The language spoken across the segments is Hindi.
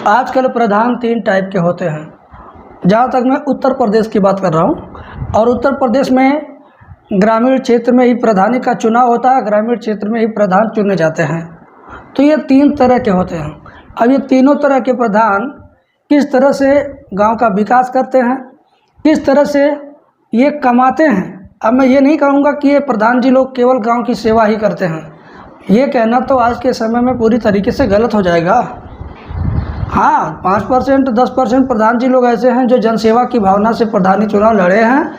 आजकल प्रधान 3 टाइप के होते हैं। जहाँ तक मैं उत्तर प्रदेश की बात कर रहा हूँ, और उत्तर प्रदेश में ग्रामीण क्षेत्र में ही प्रधानी का चुनाव होता है, ग्रामीण क्षेत्र में ही प्रधान चुने जाते हैं। तो ये 3 तरह के होते हैं। अब ये तीनों तरह के प्रधान किस तरह से गांव का विकास करते हैं, किस तरह से ये कमाते हैं। अब मैं ये नहीं कहूँगा कि ये प्रधान जी लोग केवल गांव की सेवा ही करते हैं, ये कहना तो आज के समय में पूरी तरीके से गलत हो जाएगा। हाँ, 5% 10% प्रधान जी लोग ऐसे हैं जो जनसेवा की भावना से प्रधानी चुनाव लड़े हैं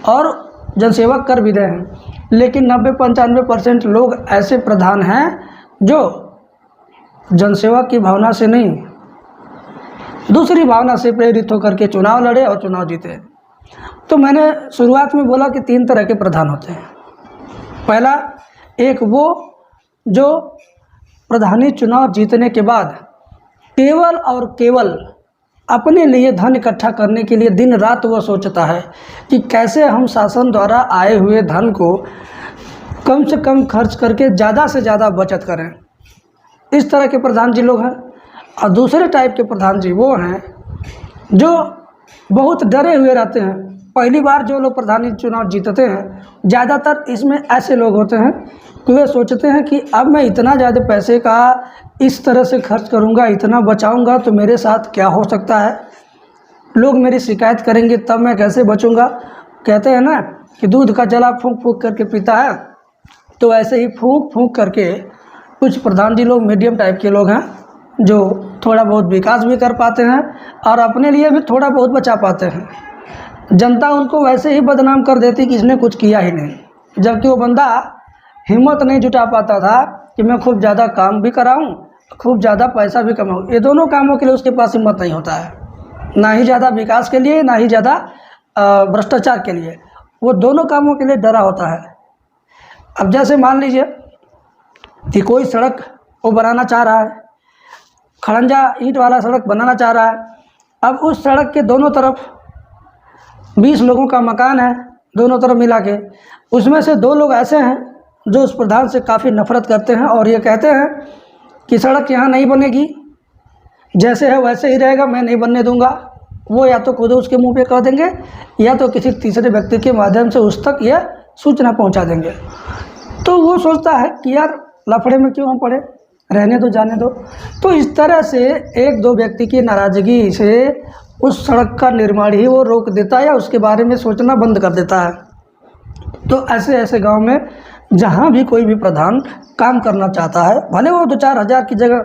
और जनसेवा कर भी रहे हैं, लेकिन 90-95% लोग ऐसे प्रधान हैं जो जनसेवा की भावना से नहीं, दूसरी भावना से प्रेरित होकर के चुनाव लड़े और चुनाव जीते। तो मैंने शुरुआत में बोला कि 3 तरह के प्रधान होते हैं। पहला, एक वो जो प्रधानी चुनाव जीतने के बाद केवल और केवल अपने लिए धन इकट्ठा करने के लिए दिन रात वो सोचता है कि कैसे हम शासन द्वारा आए हुए धन को कम से कम खर्च करके ज़्यादा से ज़्यादा बचत करें। इस तरह के प्रधान जी लोग हैं। और दूसरे टाइप के प्रधान जी वो हैं जो बहुत डरे हुए रहते हैं। पहली बार जो लोग प्रधानी चुनाव जीतते हैं, ज़्यादातर इसमें ऐसे लोग होते हैं कि वे सोचते हैं कि अब मैं इतना ज़्यादा पैसे का इस तरह से खर्च करूंगा, इतना बचाऊंगा तो मेरे साथ क्या हो सकता है, लोग मेरी शिकायत करेंगे तब मैं कैसे बचूंगा। कहते हैं ना कि दूध का जला फूंक फूंक करके पीता है, तो ऐसे ही फूंक फूंक करके कुछ प्रधान जी लोग मीडियम टाइप के लोग हैं जो थोड़ा बहुत विकास भी कर पाते हैं और अपने लिए भी थोड़ा बहुत बचा पाते हैं। जनता उनको वैसे ही बदनाम कर देती कि इसने कुछ किया ही नहीं, जबकि वो बंदा हिम्मत नहीं जुटा पाता था कि मैं खूब ज़्यादा काम भी कराऊं, खूब ज़्यादा पैसा भी कमाऊं। ये दोनों कामों के लिए उसके पास हिम्मत नहीं होता है, ना ही ज़्यादा विकास के लिए, ना ही ज़्यादा भ्रष्टाचार के लिए। वो दोनों कामों के लिए डरा होता है। अब जैसे मान लीजिए कि कोई सड़क वो बनाना चाह रहा है, खड़ंजा ईंट वाला सड़क बनाना चाह रहा है। अब उस सड़क के दोनों तरफ 20 लोगों का मकान है, दोनों तरफ मिला के। उसमें से 2 लोग ऐसे हैं जो उस प्रधान से काफ़ी नफरत करते हैं और ये कहते हैं कि सड़क यहाँ नहीं बनेगी, जैसे है वैसे ही रहेगा, मैं नहीं बनने दूंगा। वो या तो खुद उसके मुंह पे कह देंगे या तो किसी तीसरे व्यक्ति के माध्यम से उस तक यह सूचना पहुंचा देंगे। तो वो सोचता है कि यार लफड़े में क्यों हम पड़े, रहने दो, जाने दो। तो इस तरह से 1-2 व्यक्ति की नाराज़गी से उस सड़क का निर्माण ही वो रोक देता है या उसके बारे में सोचना बंद कर देता है। तो ऐसे ऐसे गांव में जहां भी कोई भी प्रधान काम करना चाहता है, भले वो 2-4 हज़ार की जगह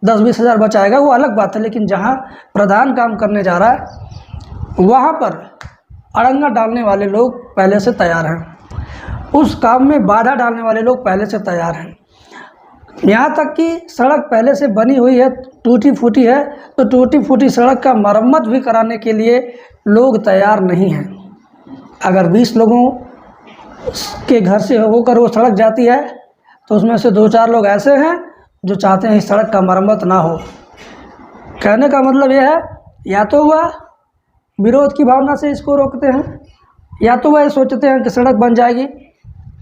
10-20 हज़ार बचाएगा, वो अलग बात है, लेकिन जहां प्रधान काम करने जा रहा है वहां पर अड़ंगा डालने वाले लोग पहले से तैयार हैं, उस काम में बाधा डालने वाले लोग पहले से तैयार हैं। यहाँ तक कि सड़क पहले से बनी हुई है, टूटी फूटी है, तो टूटी फूटी सड़क का मरम्मत भी कराने के लिए लोग तैयार नहीं हैं। अगर 20 लोगों के घर से होकर वो सड़क जाती है तो उसमें से 2-4 लोग ऐसे हैं जो चाहते हैं इस सड़क का मरम्मत ना हो। कहने का मतलब ये है, या तो वह विरोध की भावना से इसको रोकते हैं, या तो वह सोचते हैं कि सड़क बन जाएगी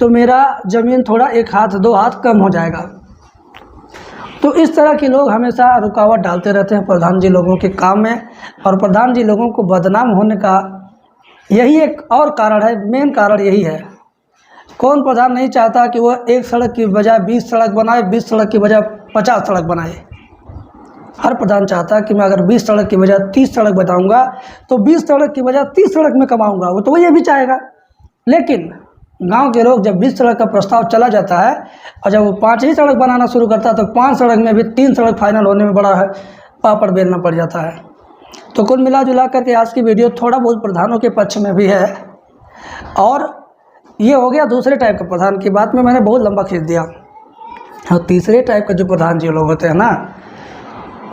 तो मेरा ज़मीन थोड़ा 1 हाथ 2 हाथ कम हो जाएगा। तो इस तरह के लोग हमेशा रुकावट डालते रहते हैं प्रधान जी लोगों के काम में, और प्रधान जी लोगों को बदनाम होने का यही एक और कारण है, मेन कारण यही है। कौन प्रधान नहीं चाहता कि वह 1 सड़क की बजाय 20 सड़क बनाए, 20 सड़क की बजाय 50 सड़क बनाए। हर प्रधान चाहता है कि मैं अगर 20 सड़क की बजाय 30 सड़क बनाऊंगा तो 20 सड़क की बजाय 30 सड़क में कमाऊंगा, वो तो ये भी चाहेगा। लेकिन गांव के लोग जब 20 सड़क का प्रस्ताव चला जाता है और जब वो 5 ही सड़क बनाना शुरू करता है तो 5 सड़क में भी 3 सड़क फाइनल होने में बड़ा है पापड़ बेलना पड़ जाता है। तो कुल मिला जुला करके आज की वीडियो थोड़ा बहुत प्रधानों के पक्ष में भी है। और ये हो गया दूसरे टाइप का प्रधान की बात में, मैंने बहुत लंबा खींच दिया। और तीसरे टाइप का जो प्रधान जी लोग होते हैं ना,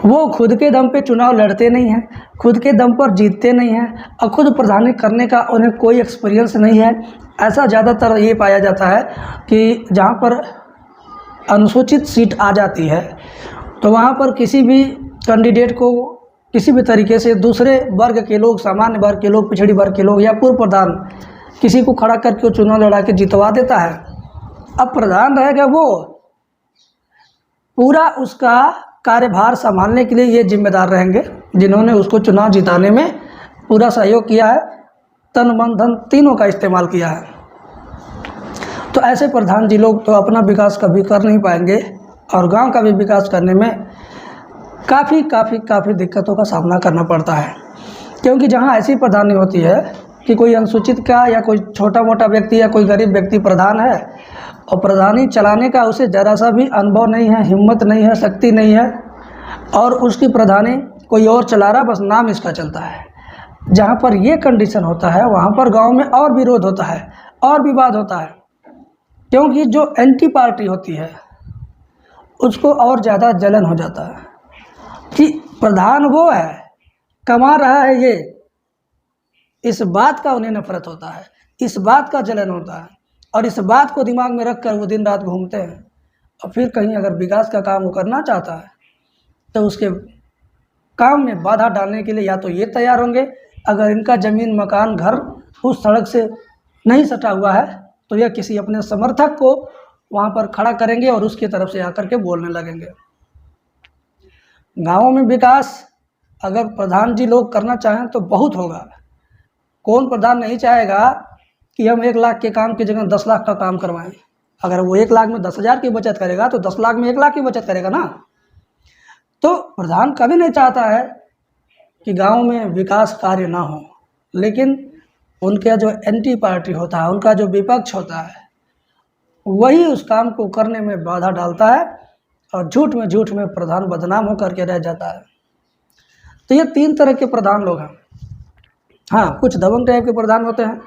वो खुद के दम पे चुनाव लड़ते नहीं हैं, खुद के दम पर जीतते नहीं हैं और खुद प्रधानी करने का उन्हें कोई एक्सपीरियंस नहीं है। ऐसा ज़्यादातर ये पाया जाता है कि जहाँ पर अनुसूचित सीट आ जाती है तो वहाँ पर किसी भी कैंडिडेट को किसी भी तरीके से दूसरे वर्ग के लोग, सामान्य वर्ग के लोग, पिछड़ी वर्ग के लोग या पूर्व प्रधान किसी को खड़ा करके वो चुनाव लड़ा के जितवा देता है। अब प्रधान रहेगा वो पूरा उसका कार्यभार संभालने के लिए ये जिम्मेदार रहेंगे, जिन्होंने उसको चुनाव जिताने में पूरा सहयोग किया है, तन मन धन तीनों का इस्तेमाल किया है। तो ऐसे प्रधान जी लोग तो अपना विकास कभी कर नहीं पाएंगे और गांव का भी विकास करने में काफ़ी दिक्कतों का सामना करना पड़ता है। क्योंकि जहां ऐसी प्रधानी होती है कि कोई अनुसूचित का या कोई छोटा मोटा व्यक्ति या कोई गरीब व्यक्ति प्रधान है और प्रधानी चलाने का उसे ज़रा सा भी अनुभव नहीं है, हिम्मत नहीं है, शक्ति नहीं है, और उसकी प्रधानी कोई और चला रहा, बस नाम इसका चलता है। जहाँ पर ये कंडीशन होता है वहाँ पर गांव में और विरोध होता है और विवाद होता है, क्योंकि जो एंटी पार्टी होती है उसको और ज़्यादा जलन हो जाता है कि प्रधान वो है, कमा रहा है ये, इस बात का उन्हें नफरत होता है, इस बात का जलन होता है, और इस बात को दिमाग में रख कर वो दिन रात घूमते हैं। और फिर कहीं अगर विकास का काम वो करना चाहता है तो उसके काम में बाधा डालने के लिए या तो ये तैयार होंगे, अगर इनका ज़मीन मकान घर उस सड़क से नहीं सटा हुआ है तो यह किसी अपने समर्थक को वहाँ पर खड़ा करेंगे और उसकी तरफ से आकर के बोलने लगेंगे। गाँवों में विकास अगर प्रधान जी लोग करना चाहें तो बहुत होगा। कौन प्रधान नहीं चाहेगा कि हम 1 लाख के काम की जगह 10 लाख का काम करवाएं। अगर वो 1 लाख में 10,000 की बचत करेगा तो 10 लाख में 1 लाख की बचत करेगा ना। तो प्रधान कभी नहीं चाहता है कि गांव में विकास कार्य ना हो, लेकिन उनका जो एंटी पार्टी होता है, उनका जो विपक्ष होता है, वही उस काम को करने में बाधा डालता है और झूठ में प्रधान बदनाम होकर के रह जाता है। तो ये 3 तरह के प्रधान लोग हैं। हाँ, कुछ दबंग टाइप के प्रधान होते हैं,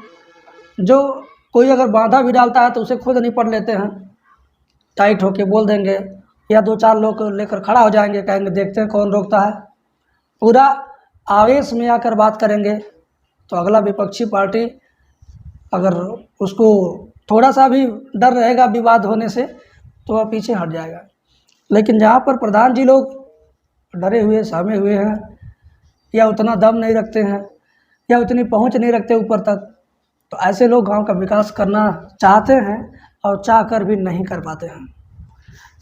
जो कोई अगर बाधा भी डालता है तो उसे खुद निपट लेते हैं, टाइट होके बोल देंगे, या 2-4 लोग लेकर खड़ा हो जाएंगे, कहेंगे देखते हैं कौन रोकता है। पूरा आवेश में आकर बात करेंगे तो अगला विपक्षी पार्टी अगर उसको थोड़ा सा भी डर रहेगा विवाद होने से तो वह पीछे हट जाएगा। लेकिन जहाँ पर प्रधान जी लोग डरे हुए सहमे हुए हैं, या उतना दम नहीं रखते हैं, या उतनी पहुँच नहीं रखते ऊपर तक, तो ऐसे लोग गांव का विकास करना चाहते हैं और चाह कर भी नहीं कर पाते हैं।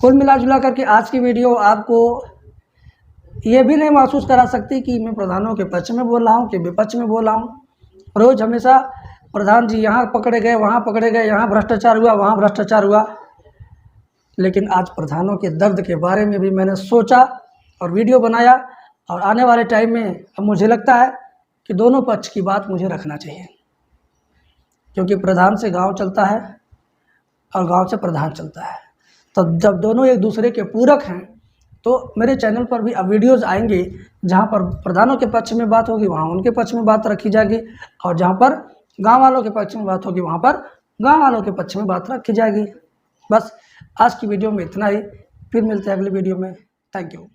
कुल मिला जुला करके आज की वीडियो आपको ये भी नहीं महसूस करा सकती कि मैं प्रधानों के पक्ष में बोल रहा हूँ कि विपक्ष में बोल रहा हूँ। रोज़ हमेशा प्रधान जी यहाँ पकड़े गए, वहाँ पकड़े गए, यहाँ भ्रष्टाचार हुआ, वहाँ भ्रष्टाचार हुआ। लेकिन आज प्रधानों के दर्द के बारे में भी मैंने सोचा और वीडियो बनाया, और आने वाले टाइम में अब मुझे लगता है कि दोनों पक्ष की बात मुझे रखना चाहिए, क्योंकि प्रधान से गांव चलता है और गांव से प्रधान चलता है। तो जब दोनों एक दूसरे के पूरक हैं तो मेरे चैनल पर भी अब वीडियोज़ आएंगे जहां पर प्रधानों के पक्ष में बात होगी वहां उनके पक्ष में बात रखी जाएगी, और जहां पर गांव वालों के पक्ष में बात होगी वहां पर गांव वालों के पक्ष में बात रखी जाएगी। बस आज की वीडियो में इतना ही, फिर मिलते हैं अगली वीडियो में। Thank you.